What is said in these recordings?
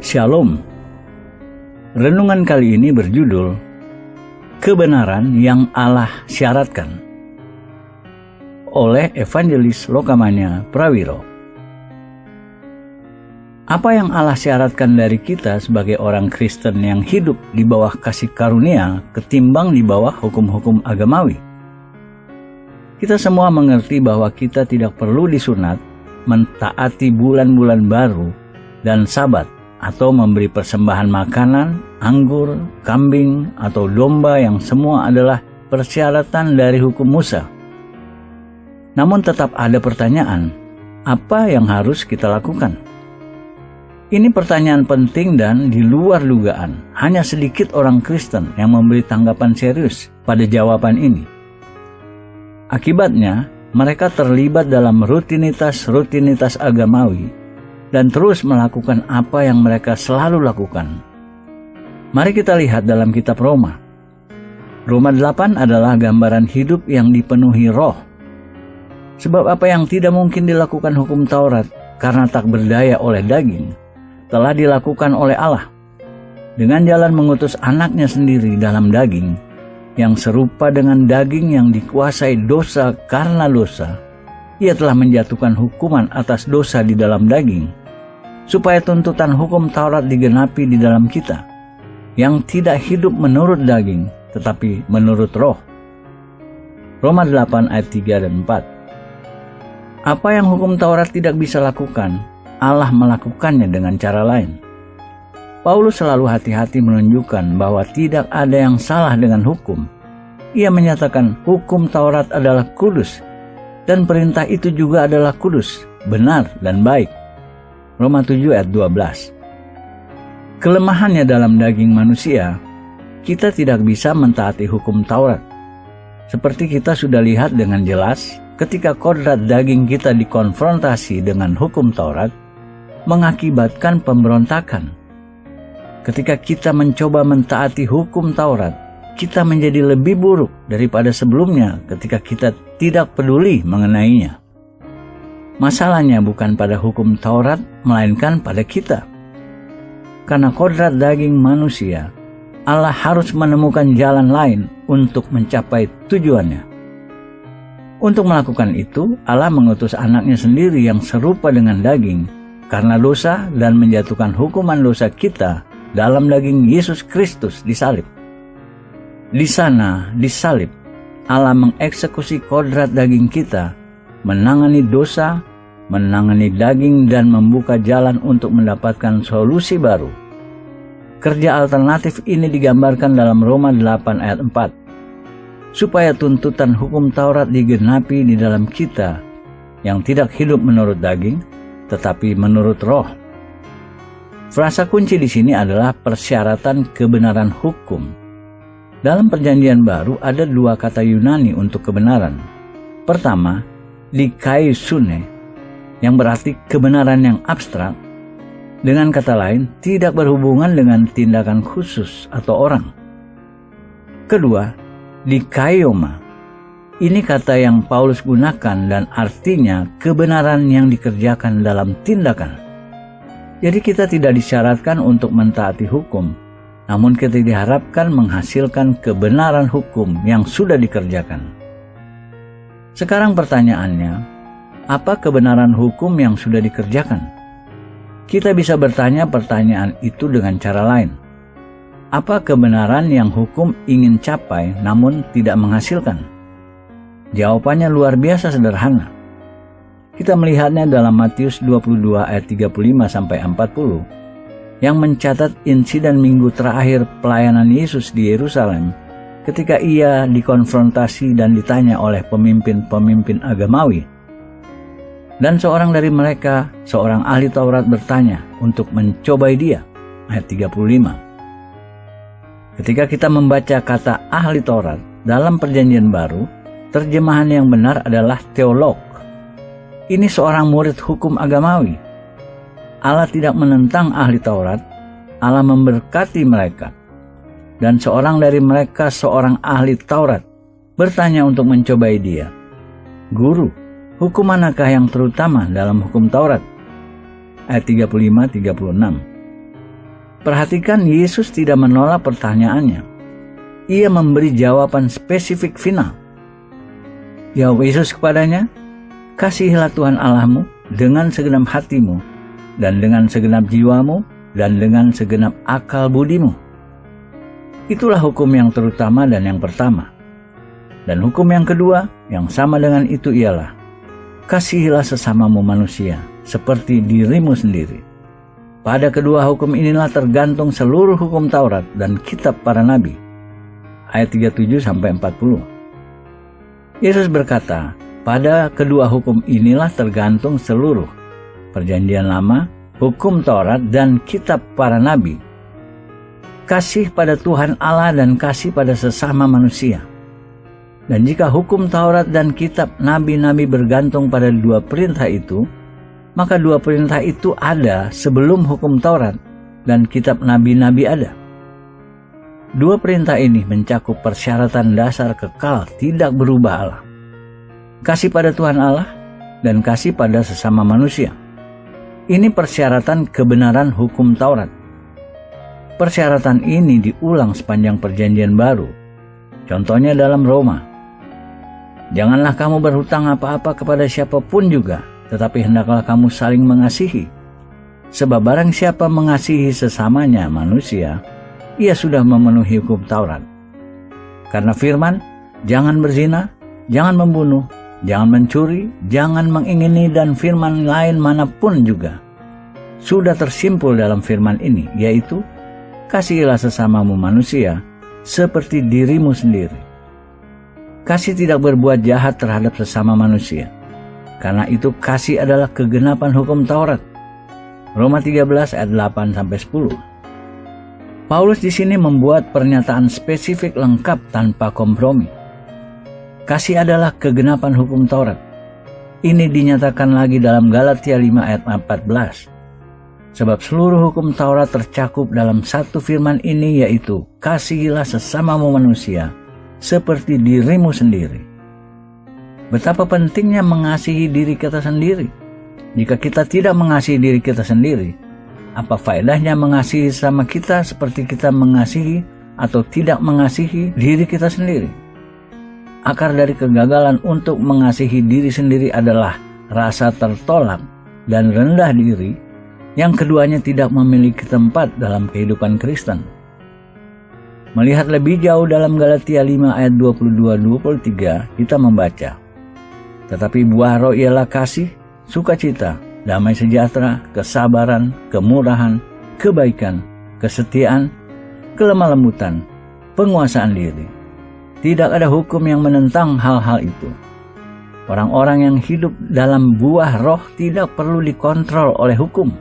Shalom. Renungan kali ini berjudul Kebenaran yang Allah Syaratkan oleh Evangelis Lokamania Prawiro. Apa yang Allah syaratkan dari kita sebagai orang Kristen yang hidup di bawah kasih karunia ketimbang di bawah hukum-hukum agamawi? Kita semua mengerti bahwa kita tidak perlu disunat, mentaati bulan-bulan baru dan Sabat, atau memberi persembahan makanan, anggur, kambing, atau domba yang semua adalah persyaratan dari hukum Musa. Namun tetap ada pertanyaan, apa yang harus kita lakukan? Ini pertanyaan penting dan di luar dugaan. Hanya sedikit orang Kristen yang memberi tanggapan serius pada jawaban ini. Akibatnya, mereka terlibat dalam rutinitas agamawi dan terus melakukan apa yang mereka selalu lakukan. Mari kita lihat dalam kitab Roma. Roma 8 adalah gambaran hidup yang dipenuhi roh. Sebab apa yang tidak mungkin dilakukan hukum Taurat karena tak berdaya oleh daging, telah dilakukan oleh Allah. Dengan jalan mengutus anaknya sendiri dalam daging, yang serupa dengan daging yang dikuasai dosa karena dosa, ia telah menjatuhkan hukuman atas dosa di dalam daging, supaya tuntutan hukum Taurat digenapi di dalam kita, yang tidak hidup menurut daging, tetapi menurut roh. Roma 8 ayat 3 dan 4. Apa yang hukum Taurat tidak bisa lakukan, Allah melakukannya dengan cara lain. Paulus selalu hati-hati menunjukkan bahwa tidak ada yang salah dengan hukum. Ia menyatakan hukum Taurat adalah kudus, dan perintah itu juga adalah kudus, benar, dan baik. Roma 7 ayat 12. Kelemahannya dalam daging manusia, kita tidak bisa mentaati hukum Taurat. Seperti kita sudah lihat dengan jelas, ketika kodrat daging kita dikonfrontasi dengan hukum Taurat, mengakibatkan pemberontakan. Ketika kita mencoba mentaati hukum Taurat, kita menjadi lebih buruk daripada sebelumnya ketika kita tidak peduli mengenainya. Masalahnya bukan pada hukum Taurat, melainkan pada kita. Karena kodrat daging manusia, Allah harus menemukan jalan lain untuk mencapai tujuannya. Untuk melakukan itu, Allah mengutus anaknya sendiri yang serupa dengan daging, karena dosa dan menjatuhkan hukuman dosa kita dalam daging Yesus Kristus disalib. Di sana, di salib, Allah mengeksekusi kodrat daging kita, menangani dosa, menangani daging, dan membuka jalan untuk mendapatkan solusi baru. Kerja alternatif ini digambarkan dalam Roma 8 ayat 4. Supaya tuntutan hukum Taurat digenapi di dalam kita, yang tidak hidup menurut daging, tetapi menurut roh. Frasa kunci di sini adalah persyaratan kebenaran hukum. Dalam Perjanjian Baru ada dua kata Yunani untuk kebenaran. Pertama, dikaisune, yang berarti kebenaran yang abstrak. Dengan kata lain, tidak berhubungan dengan tindakan khusus atau orang. Kedua, dikaioma. Ini kata yang Paulus gunakan dan artinya kebenaran yang dikerjakan dalam tindakan. Jadi kita tidak disyaratkan untuk mentaati hukum, namun kita diharapkan menghasilkan kebenaran hukum yang sudah dikerjakan. Sekarang pertanyaannya, apa kebenaran hukum yang sudah dikerjakan? Kita bisa bertanya pertanyaan itu dengan cara lain. Apa kebenaran yang hukum ingin capai namun tidak menghasilkan? Jawabannya luar biasa sederhana. Kita melihatnya dalam Matius 22 ayat 35-40 yang mencatat insiden minggu terakhir pelayanan Yesus di Yerusalem ketika ia dikonfrontasi dan ditanya oleh pemimpin-pemimpin agamawi. Dan seorang dari mereka, seorang ahli Taurat, bertanya untuk mencobai dia. Ayat 35. Ketika kita membaca kata ahli Taurat dalam Perjanjian Baru, terjemahan yang benar adalah teolog. Ini seorang murid hukum agamawi. Allah tidak menentang ahli Taurat, Allah memberkati mereka. Dan seorang dari mereka, seorang ahli Taurat, bertanya untuk mencobai dia. Guru, hukum manakah yang terutama dalam hukum Taurat? Ayat 35-36. Perhatikan, Yesus tidak menolak pertanyaannya. Ia memberi jawaban spesifik final. Jawab Yesus kepadanya, "Kasihilah Tuhan Allahmu dengan segenap hatimu, dan dengan segenap jiwamu, dan dengan segenap akal budimu." Itulah hukum yang terutama dan yang pertama. Dan hukum yang kedua, yang sama dengan itu ialah, kasihilah sesamamu manusia, seperti dirimu sendiri. Pada kedua hukum inilah tergantung seluruh hukum Taurat dan kitab para nabi. Ayat 37-40. Yesus berkata, pada kedua hukum inilah tergantung seluruh Perjanjian Lama, hukum Taurat, dan kitab para nabi. Kasih pada Tuhan Allah dan kasih pada sesama manusia. Dan jika hukum Taurat dan kitab nabi-nabi bergantung pada dua perintah itu, maka dua perintah itu ada sebelum hukum Taurat dan kitab nabi-nabi ada. Dua perintah ini mencakup persyaratan dasar kekal tidak berubah Allah. Kasih pada Tuhan Allah dan kasih pada sesama manusia. Ini persyaratan kebenaran hukum Taurat. Persyaratan ini diulang sepanjang Perjanjian Baru. Contohnya dalam Roma. Janganlah kamu berhutang apa-apa kepada siapapun juga, tetapi hendaklah kamu saling mengasihi. Sebab barang siapa mengasihi sesamanya manusia, ia sudah memenuhi hukum Taurat. Karena firman, jangan berzina, jangan membunuh, jangan mencuri, jangan mengingini, dan firman lain manapun juga sudah tersimpul dalam firman ini, yaitu, kasihilah sesamamu manusia seperti dirimu sendiri. Kasih tidak berbuat jahat terhadap sesama manusia. Karena itu kasih adalah kegenapan hukum Taurat. Roma 13 ayat 8-10. Paulus di sini membuat pernyataan spesifik lengkap tanpa kompromi. Kasih adalah kegenapan hukum Taurat. Ini dinyatakan lagi dalam Galatia 5 ayat 14. Sebab seluruh hukum Taurat tercakup dalam satu firman ini, yaitu kasihilah sesamamu manusia seperti dirimu sendiri. Betapa pentingnya mengasihi diri kita sendiri. Jika kita tidak mengasihi diri kita sendiri, apa faedahnya mengasihi sama kita seperti kita mengasihi atau tidak mengasihi diri kita sendiri? Akar dari kegagalan untuk mengasihi diri sendiri adalah rasa tertolak dan rendah diri, yang keduanya tidak memiliki tempat dalam kehidupan Kristen. Melihat lebih jauh dalam Galatia 5 ayat 22-23, kita membaca, tetapi buah roh ialah kasih, sukacita, damai sejahtera, kesabaran, kemurahan, kebaikan, kesetiaan, kelemah lembutan, penguasaan diri. Tidak ada hukum yang menentang hal-hal itu. Orang-orang yang hidup dalam buah roh tidak perlu dikontrol oleh hukum.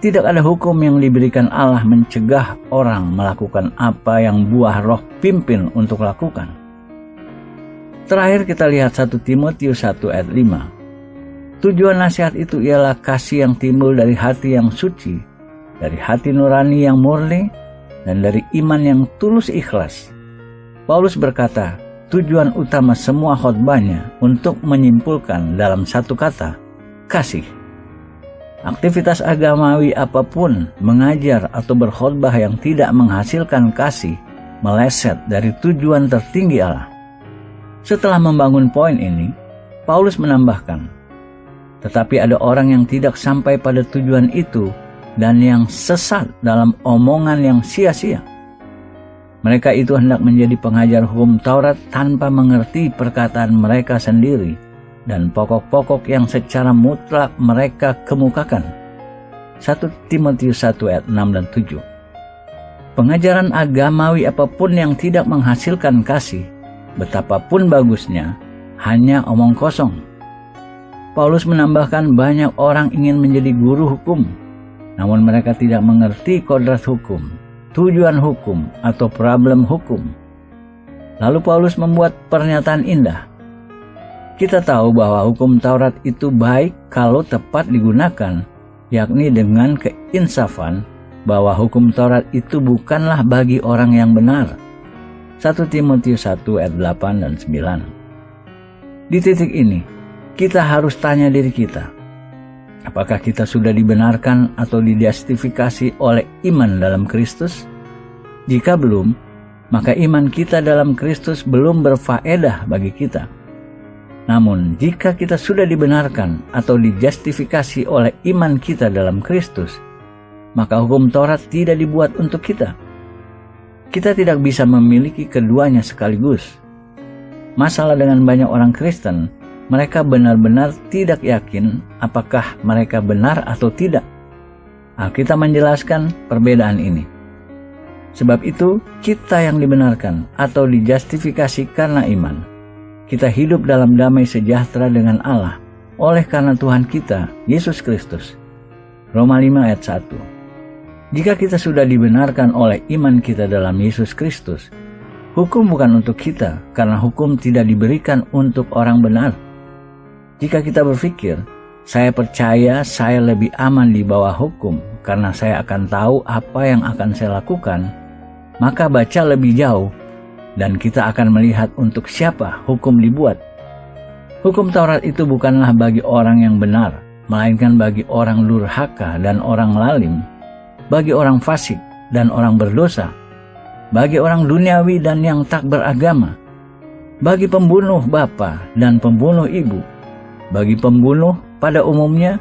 Tidak ada hukum yang diberikan Allah mencegah orang melakukan apa yang buah roh pimpin untuk lakukan. Terakhir kita lihat 1 Timotius 1 ayat 5. Tujuan nasihat itu ialah kasih yang timbul dari hati yang suci, dari hati nurani yang murni, dan dari iman yang tulus ikhlas. Paulus berkata, tujuan utama semua khotbahnya untuk menyimpulkan dalam satu kata, kasih. Aktivitas agamawi apapun, mengajar atau berkhotbah yang tidak menghasilkan kasih, meleset dari tujuan tertinggi Allah. Setelah membangun poin ini, Paulus menambahkan, tetapi ada orang yang tidak sampai pada tujuan itu dan yang sesat dalam omongan yang sia-sia. Mereka itu hendak menjadi pengajar hukum Taurat tanpa mengerti perkataan mereka sendiri dan pokok-pokok yang secara mutlak mereka kemukakan. 1 Timotius 1 ayat 6 dan 7. Pengajaran agamawi apapun yang tidak menghasilkan kasih, betapapun bagusnya, hanya omong kosong. Paulus menambahkan banyak orang ingin menjadi guru hukum, namun mereka tidak mengerti kodrat hukum, tujuan hukum, atau problem hukum. Lalu Paulus membuat pernyataan indah. Kita tahu bahwa hukum Taurat itu baik kalau tepat digunakan, yakni dengan keinsafan bahwa hukum Taurat itu bukanlah bagi orang yang benar. 1 Timotius 1 ayat 8 dan 9. Di titik ini, kita harus tanya diri kita, Apakah kita sudah dibenarkan atau dijustifikasi oleh iman dalam Kristus? Jika belum, maka iman kita dalam Kristus belum berfaedah bagi kita. Namun, jika kita sudah dibenarkan atau dijustifikasi oleh iman kita dalam Kristus, maka hukum Taurat tidak dibuat untuk kita. Kita tidak bisa memiliki keduanya sekaligus. Masalah dengan banyak orang Kristen, mereka benar-benar tidak yakin apakah mereka benar atau tidak. Alkitab menjelaskan perbedaan ini. Sebab itu, kita yang dibenarkan atau dijustifikasi karena iman, kita hidup dalam damai sejahtera dengan Allah oleh karena Tuhan kita, Yesus Kristus. Roma 5 ayat 1. Jika kita sudah dibenarkan oleh iman kita dalam Yesus Kristus, hukum bukan untuk kita karena hukum tidak diberikan untuk orang benar. Jika kita berpikir, saya percaya saya lebih aman di bawah hukum karena saya akan tahu apa yang akan saya lakukan, maka baca lebih jauh dan kita akan melihat untuk siapa hukum dibuat. Hukum Taurat itu bukanlah bagi orang yang benar, melainkan bagi orang durhaka dan orang lalim, bagi orang fasik dan orang berdosa, bagi orang duniawi dan yang tak beragama, bagi pembunuh bapa dan pembunuh ibu, bagi pembunuh pada umumnya,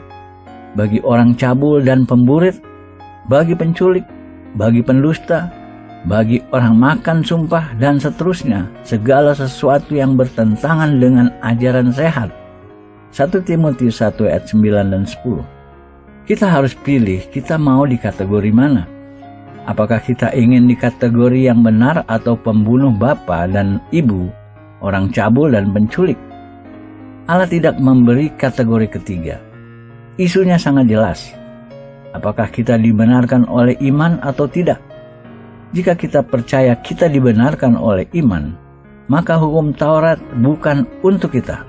bagi orang cabul dan pemburit, bagi penculik, bagi pendusta, bagi orang makan sumpah, dan seterusnya, segala sesuatu yang bertentangan dengan ajaran sehat. 1 Timotius 1 ayat 9 dan 10. Kita harus pilih kita mau di kategori mana. Apakah kita ingin di kategori yang benar atau pembunuh bapa dan ibu, orang cabul dan penculik? Allah tidak memberi kategori ketiga. Isunya sangat jelas. Apakah kita dibenarkan oleh iman atau tidak? Jika kita percaya kita dibenarkan oleh iman, maka hukum Taurat bukan untuk kita.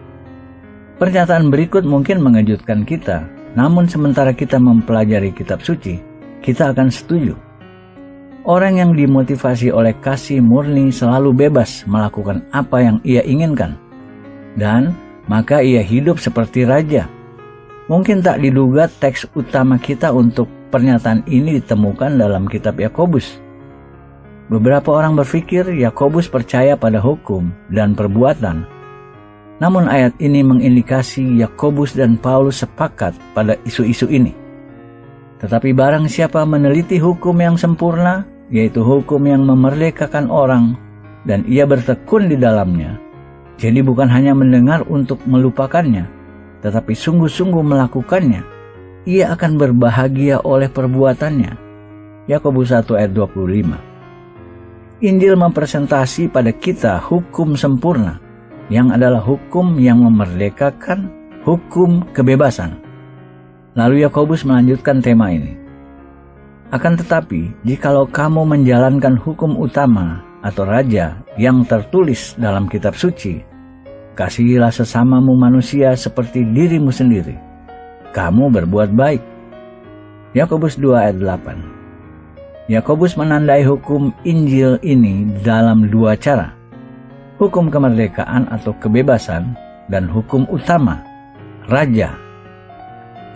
Pernyataan berikut mungkin mengejutkan kita, namun sementara kita mempelajari kitab suci, kita akan setuju. Orang yang dimotivasi oleh kasih murni selalu bebas melakukan apa yang ia inginkan, dan maka ia hidup seperti raja. Mungkin tak diduga teks utama kita untuk pernyataan ini ditemukan dalam kitab Yakobus. Beberapa orang berpikir Yakobus percaya pada hukum dan perbuatan. Namun ayat ini mengindikasi Yakobus dan Paulus sepakat pada isu-isu ini. Tetapi barang siapa meneliti hukum yang sempurna, yaitu hukum yang memerdekakan orang, dan ia bertekun di dalamnya, jadi bukan hanya mendengar untuk melupakannya, tetapi sungguh-sungguh melakukannya, ia akan berbahagia oleh perbuatannya. Yakobus 1 ayat 25. Injil mempresentasi pada kita hukum sempurna, yang adalah hukum yang memerdekakan, hukum kebebasan. Lalu Yakobus melanjutkan tema ini. Akan tetapi, jikalau kamu menjalankan hukum utama atau raja yang tertulis dalam kitab suci, kasihilah sesamamu manusia seperti dirimu sendiri, kamu berbuat baik. Yakobus 2 ayat 8. Yakobus menandai hukum Injil ini dalam dua cara. Hukum kemerdekaan atau kebebasan dan hukum utama, raja.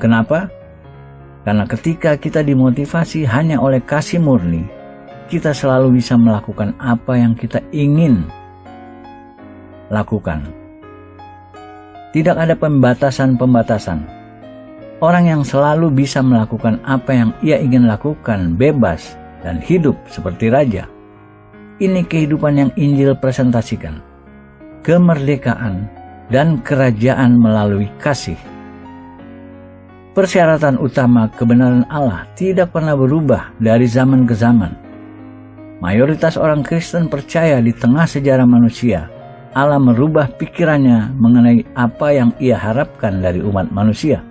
Kenapa? Karena ketika kita dimotivasi hanya oleh kasih murni, kita selalu bisa melakukan apa yang kita ingin lakukan. Tidak ada pembatasan-pembatasan. Orang yang selalu bisa melakukan apa yang ia ingin lakukan bebas dan hidup seperti raja. Ini kehidupan yang Injil presentasikan. Kemerdekaan dan kerajaan melalui kasih. Persyaratan utama kebenaran Allah tidak pernah berubah dari zaman ke zaman. Mayoritas orang Kristen percaya di tengah sejarah manusia, Allah merubah pikirannya mengenai apa yang ia harapkan dari umat manusia.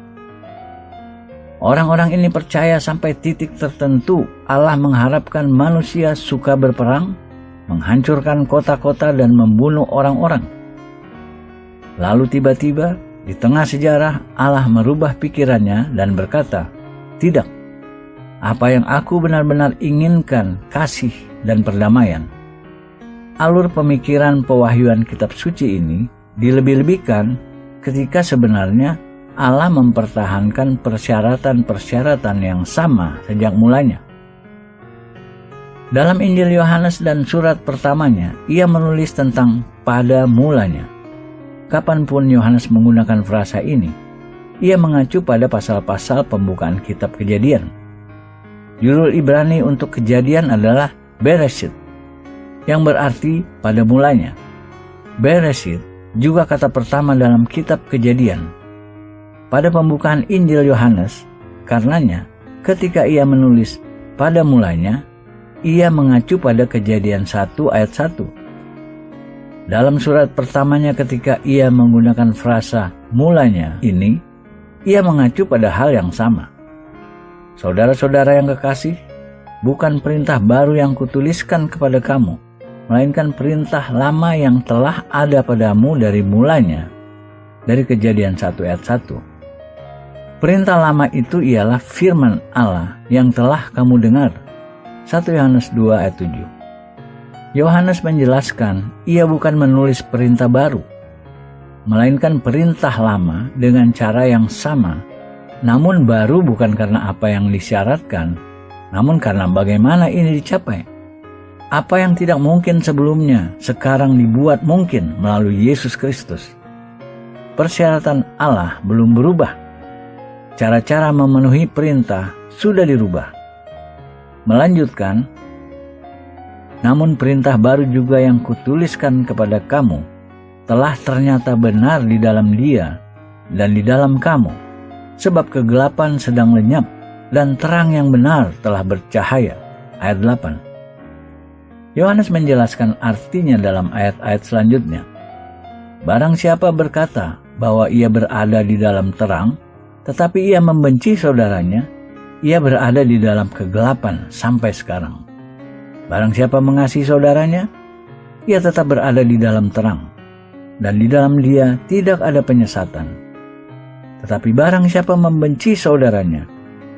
Orang-orang ini percaya sampai titik tertentu Allah mengharapkan manusia suka berperang, menghancurkan kota-kota dan membunuh orang-orang. Lalu tiba-tiba di tengah sejarah Allah merubah pikirannya dan berkata, "Tidak, apa yang aku benar-benar inginkan kasih dan perdamaian." Alur pemikiran pewahyuan kitab suci ini dilebih-lebihkan ketika sebenarnya Allah mempertahankan persyaratan-persyaratan yang sama sejak mulanya. Dalam Injil Yohanes dan surat pertamanya, ia menulis tentang pada mulanya. Kapanpun Yohanes menggunakan frasa ini, ia mengacu pada pasal-pasal pembukaan kitab Kejadian. Judul Ibrani untuk Kejadian adalah Bereshit, yang berarti pada mulanya. Bereshit juga kata pertama dalam kitab Kejadian. Pada pembukaan Injil Yohanes, karenanya ketika ia menulis pada mulanya, ia mengacu pada Kejadian 1 ayat 1. Dalam surat pertamanya ketika ia menggunakan frasa mulanya ini, ia mengacu pada hal yang sama. Saudara-saudara yang kekasih, bukan perintah baru yang kutuliskan kepada kamu, melainkan perintah lama yang telah ada padamu dari mulanya, dari Kejadian 1 ayat 1. Perintah lama itu ialah firman Allah yang telah kamu dengar. 1 Yohanes 2 ayat 7. Yohanes menjelaskan ia bukan menulis perintah baru, melainkan perintah lama dengan cara yang sama, namun baru bukan karena apa yang disyaratkan, namun karena bagaimana ini dicapai. Apa yang tidak mungkin sebelumnya, sekarang dibuat mungkin melalui Yesus Kristus. Persyaratan Allah belum berubah. Cara-cara memenuhi perintah sudah dirubah. Melanjutkan, namun perintah baru juga yang kutuliskan kepada kamu telah ternyata benar di dalam Dia dan di dalam kamu, sebab kegelapan sedang lenyap dan terang yang benar telah bercahaya. Ayat 8. Yohanes menjelaskan artinya dalam ayat-ayat selanjutnya. Barang siapa berkata bahwa ia berada di dalam terang, tetapi ia membenci saudaranya, ia berada di dalam kegelapan sampai sekarang. Barang siapa mengasihi saudaranya, ia tetap berada di dalam terang, dan di dalam dia tidak ada penyesatan. Tetapi barang siapa membenci saudaranya,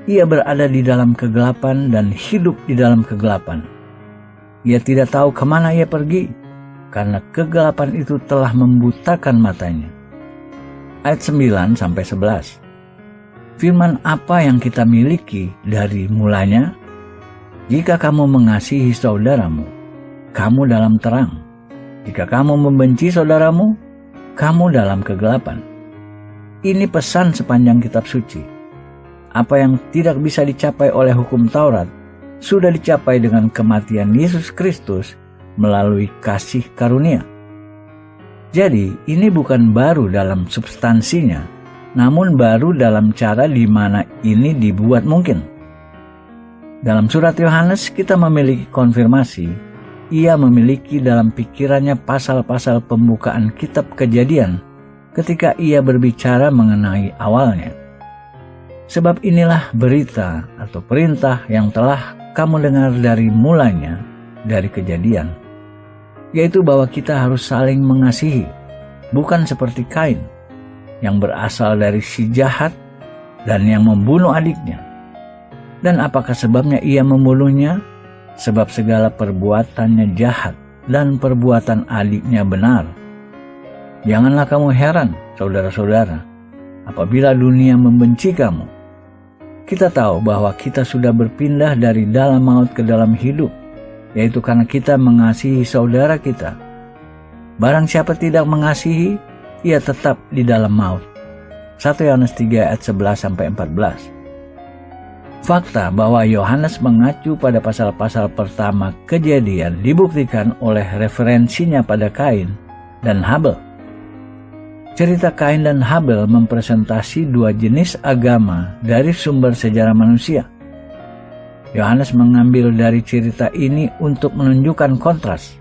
ia berada di dalam kegelapan dan hidup di dalam kegelapan. Ia tidak tahu kemana ia pergi, karena kegelapan itu telah membutakan matanya. Ayat 9-11. Firman apa yang kita miliki dari mulanya? Jika kamu mengasihi saudaramu, kamu dalam terang. Jika kamu membenci saudaramu, kamu dalam kegelapan. Ini pesan sepanjang kitab suci. Apa yang tidak bisa dicapai oleh hukum Taurat, sudah dicapai dengan kematian Yesus Kristus melalui kasih karunia. Jadi, ini bukan baru dalam substansinya, namun baru dalam cara di mana ini dibuat mungkin. Dalam surat Yohanes kita memiliki konfirmasi, ia memiliki dalam pikirannya pasal-pasal pembukaan kitab Kejadian ketika ia berbicara mengenai awalnya. Sebab inilah berita atau perintah yang telah kamu dengar dari mulanya, dari Kejadian, yaitu bahwa kita harus saling mengasihi, bukan seperti Kain, yang berasal dari si jahat dan yang membunuh adiknya. Dan apakah sebabnya ia membunuhnya? Sebab segala perbuatannya jahat dan perbuatan adiknya benar. Janganlah kamu heran, saudara-saudara, apabila dunia membenci kamu. Kita tahu bahwa kita sudah berpindah dari dalam maut ke dalam hidup, yaitu karena kita mengasihi saudara kita. Barang siapa tidak mengasihi, ia tetap di dalam maut. 1 Yohanes 3 ayat 11-14. Fakta bahwa Yohanes mengacu pada pasal-pasal pertama Kejadian dibuktikan oleh referensinya pada Kain dan Habel. Cerita Kain dan Habel mempresentasi dua jenis agama dari sumber sejarah manusia. Yohanes mengambil dari cerita ini untuk menunjukkan kontras.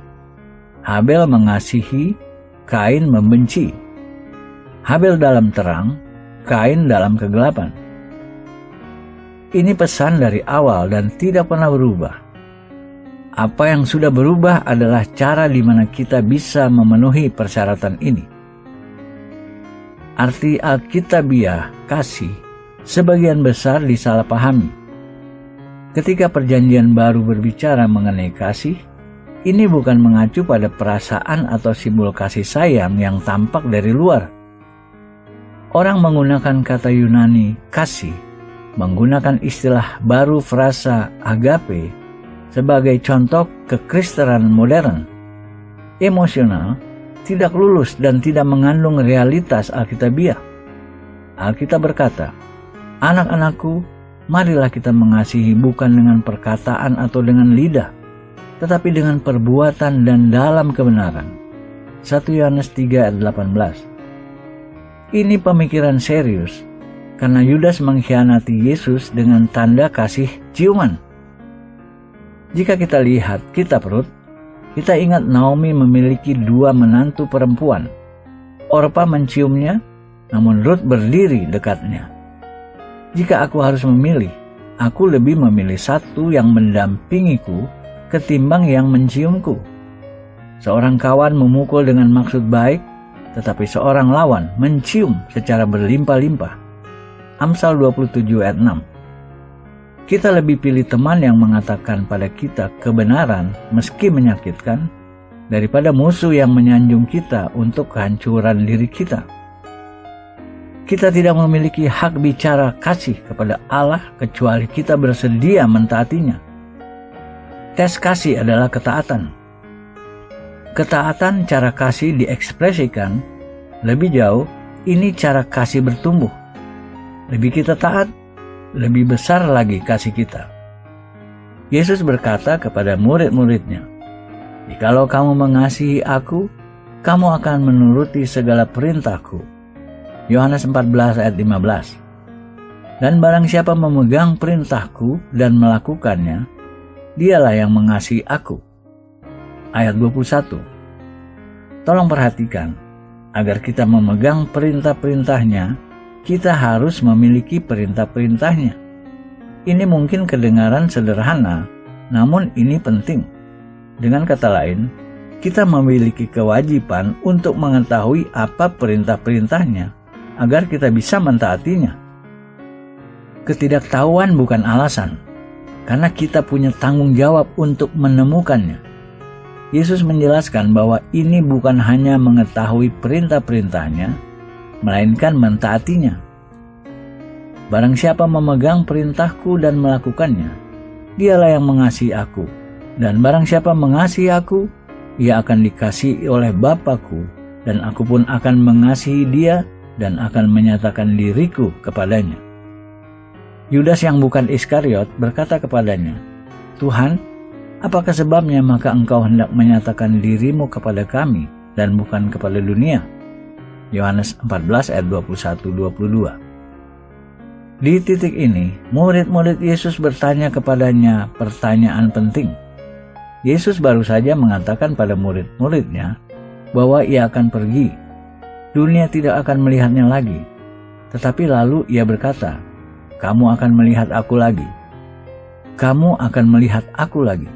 Habel mengasihi, Kain membenci. Habel dalam terang, Kain dalam kegelapan. Ini pesan dari awal dan tidak pernah berubah. Apa yang sudah berubah adalah cara di mana kita bisa memenuhi persyaratan ini. Arti Alkitabiah kasih sebagian besar disalahpahami. Ketika Perjanjian Baru berbicara mengenai kasih, ini bukan mengacu pada perasaan atau simbol kasih sayang yang tampak dari luar. Orang menggunakan kata Yunani kasih, menggunakan istilah baru frasa agape sebagai contoh kekristenan modern. Emosional, tidak lulus dan tidak mengandung realitas Alkitabiah. Alkitab berkata, "Anak-anakku, marilah kita mengasihi bukan dengan perkataan atau dengan lidah, tetapi dengan perbuatan dan dalam kebenaran." 1 Yohanes 3 ayat 18. Ini pemikiran serius, karena Yudas mengkhianati Yesus dengan tanda kasih ciuman. Jika kita lihat kitab Rut, kita ingat Naomi memiliki 2 menantu perempuan. Orpa menciumnya, namun Rut berdiri dekatnya. Jika aku harus memilih, aku lebih memilih satu yang mendampingiku ketimbang yang menciumku. Seorang kawan memukul dengan maksud baik, tetapi seorang lawan mencium secara berlimpah-limpah. Amsal 27 ayat 6. Kita lebih pilih teman yang mengatakan pada kita kebenaran meski menyakitkan, daripada musuh yang menyanjung kita untuk kehancuran diri kita. Kita tidak memiliki hak bicara kasih kepada Allah kecuali kita bersedia mentaatinya. Tes kasih adalah ketaatan. Ketaatan cara kasih diekspresikan lebih jauh, ini cara kasih bertumbuh. Lebih kita taat, lebih besar lagi kasih kita. Yesus berkata kepada murid-muridnya, "Jikalau kamu mengasihi aku, kamu akan menuruti segala perintahku." Yohanes 14 ayat 15. "Dan barang siapa memegang perintahku dan melakukannya, dialah yang mengasihi aku." Ayat 21. Tolong perhatikan, agar kita memegang perintah-perintahnya, kita harus memiliki perintah-perintahnya. Ini mungkin kedengaran sederhana, namun ini penting. Dengan kata lain, kita memiliki kewajiban untuk mengetahui apa perintah-perintahnya, agar kita bisa mentaatinya. Ketidaktahuan bukan alasan, karena kita punya tanggung jawab untuk menemukannya. Yesus menjelaskan bahwa ini bukan hanya mengetahui perintah-perintahnya, melainkan mentaatinya. Barang siapa memegang perintahku dan melakukannya, dialah yang mengasihi aku. Dan barang siapa mengasihi aku, ia akan dikasihi oleh Bapa-Ku, dan aku pun akan mengasihi dia dan akan menyatakan diriku kepadanya. Yudas yang bukan Iskariot berkata kepadanya, "Tuhan, apakah sebabnya maka engkau hendak menyatakan dirimu kepada kami dan bukan kepada dunia?" Yohanes 14 ayat 21-22. Di titik ini, murid-murid Yesus bertanya kepadanya pertanyaan penting. Yesus baru saja mengatakan pada murid-muridnya bahwa ia akan pergi. Dunia tidak akan melihatnya lagi. Tetapi lalu ia berkata, "Kamu akan melihat aku lagi. Kamu akan melihat aku lagi."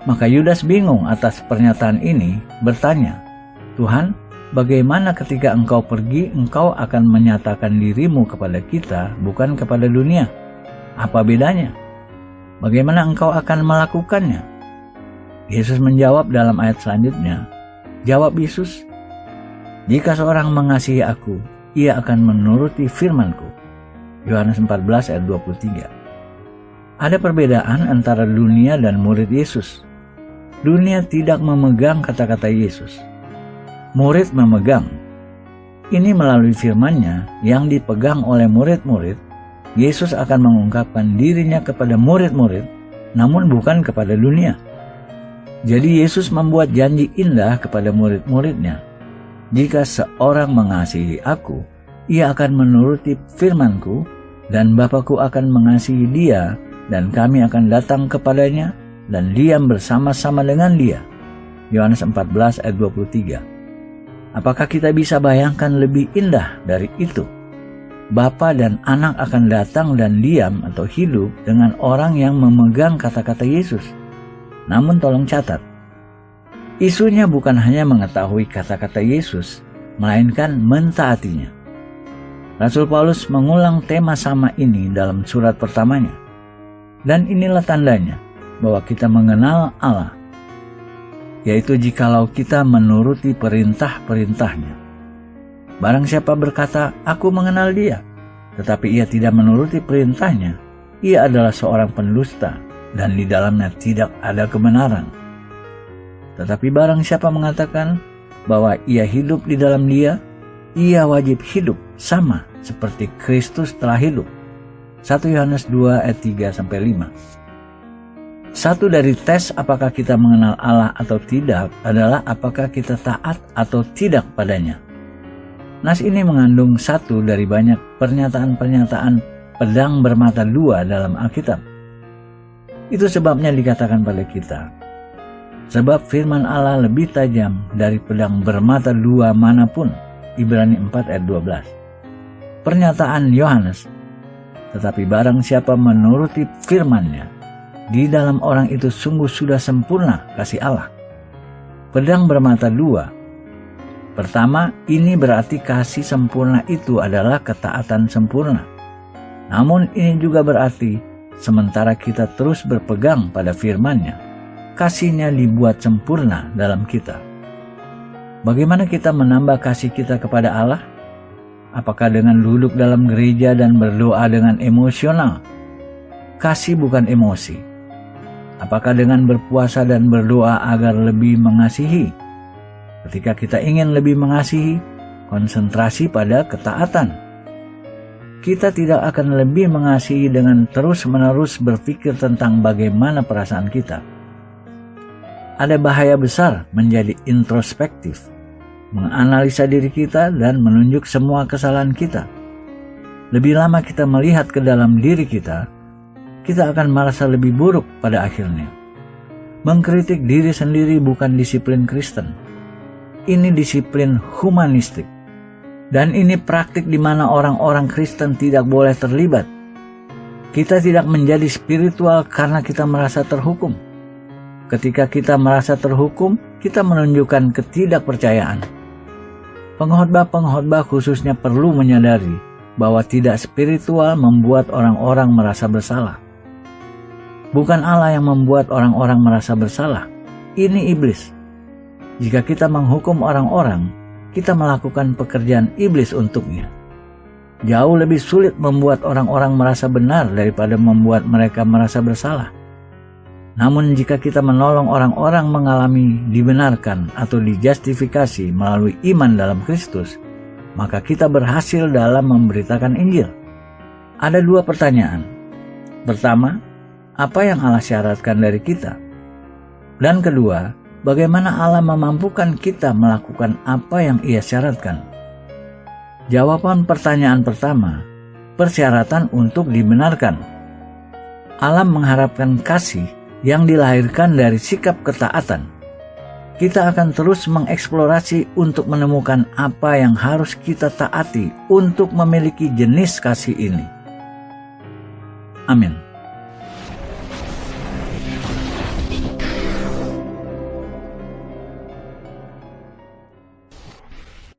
Maka Yudas bingung atas pernyataan ini, bertanya, "Tuhan, bagaimana ketika engkau pergi, engkau akan menyatakan dirimu kepada kita, bukan kepada dunia? Apa bedanya? Bagaimana engkau akan melakukannya?" Yesus menjawab dalam ayat selanjutnya. Jawab Yesus, "Jika seorang mengasihi aku, ia akan menuruti firman-Ku." Yohanes 14 ayat 23. Ada perbedaan antara dunia dan murid Yesus. Dunia tidak memegang kata-kata Yesus. Murid memegang. Ini melalui firman-Nya yang dipegang oleh murid-murid, Yesus akan mengungkapkan dirinya kepada murid-murid, namun bukan kepada dunia. Jadi Yesus membuat janji indah kepada murid-muridnya. Jika seorang mengasihi aku, ia akan menuruti firman-Ku, dan Bapa-Ku akan mengasihi dia, dan kami akan datang kepadanya, dan diam bersama-sama dengan dia. Yohanes 14 ayat 23. Apakah kita bisa bayangkan lebih indah dari itu? Bapa dan anak akan datang dan diam atau hidup dengan orang yang memegang kata-kata Yesus. Namun tolong catat, isunya bukan hanya mengetahui kata-kata Yesus, melainkan mentaatinya. Rasul Paulus mengulang tema sama ini dalam surat pertamanya. Dan inilah tandanya bahwa kita mengenal Allah, yaitu jikalau kita menuruti perintah-perintahnya. Barang siapa berkata, "Aku mengenal dia," tetapi ia tidak menuruti perintahnya, ia adalah seorang pendusta, dan di dalamnya tidak ada kebenaran. Tetapi barang siapa mengatakan bahwa ia hidup di dalam dia, ia wajib hidup sama seperti Kristus telah hidup. 1 Yohanes 2 ayat 3-5. Satu dari tes apakah kita mengenal Allah atau tidak adalah apakah kita taat atau tidak padanya. Nas ini mengandung satu dari banyak pernyataan-pernyataan pedang bermata dua dalam Alkitab. Itu sebabnya dikatakan pada kita, sebab firman Allah lebih tajam dari pedang bermata dua manapun. Ibrani 4 ayat 12. Pernyataan Yohanes, tetapi barang siapa menuruti firman-Nya, di dalam orang itu sungguh sudah sempurna kasih Allah. Pedang bermata dua. Pertama, ini berarti kasih sempurna itu adalah ketaatan sempurna. Namun ini juga berarti sementara kita terus berpegang pada firman-Nya, kasih-Nya dibuat sempurna dalam kita. Bagaimana kita menambah kasih kita kepada Allah? Apakah dengan duduk dalam gereja dan berdoa dengan emosional? Kasih bukan emosi. Apakah dengan berpuasa dan berdoa agar lebih mengasihi? Ketika kita ingin lebih mengasihi, konsentrasi pada ketaatan. Kita tidak akan lebih mengasihi dengan terus-menerus berpikir tentang bagaimana perasaan kita. Ada bahaya besar menjadi introspektif, menganalisa diri kita dan menunjuk semua kesalahan kita. Lebih lama kita melihat ke dalam diri kita akan merasa lebih buruk pada akhirnya. Mengkritik diri sendiri bukan disiplin Kristen. Ini disiplin humanistik. Dan ini praktik di mana orang-orang Kristen tidak boleh terlibat. Kita tidak menjadi spiritual karena kita merasa terhukum. Ketika kita merasa terhukum, kita menunjukkan ketidakpercayaan. Pengkhotbah-pengkhotbah khususnya perlu menyadari bahwa tidak spiritual membuat orang-orang merasa bersalah. Bukan Allah yang membuat orang-orang merasa bersalah. Ini iblis. Jika kita menghukum orang-orang, kita melakukan pekerjaan iblis untuknya. Jauh lebih sulit membuat orang-orang merasa benar daripada membuat mereka merasa bersalah. Namun jika kita menolong orang-orang mengalami dibenarkan atau dijustifikasi melalui iman dalam Kristus, maka kita berhasil dalam memberitakan Injil. Ada dua pertanyaan. Pertama, apa yang Allah syaratkan dari kita? Dan kedua, bagaimana Allah memampukan kita melakukan apa yang Ia syaratkan? Jawaban pertanyaan pertama, persyaratan untuk dibenarkan. Allah mengharapkan kasih yang dilahirkan dari sikap ketaatan. Kita akan terus mengeksplorasi untuk menemukan apa yang harus kita taati untuk memiliki jenis kasih ini. Amin.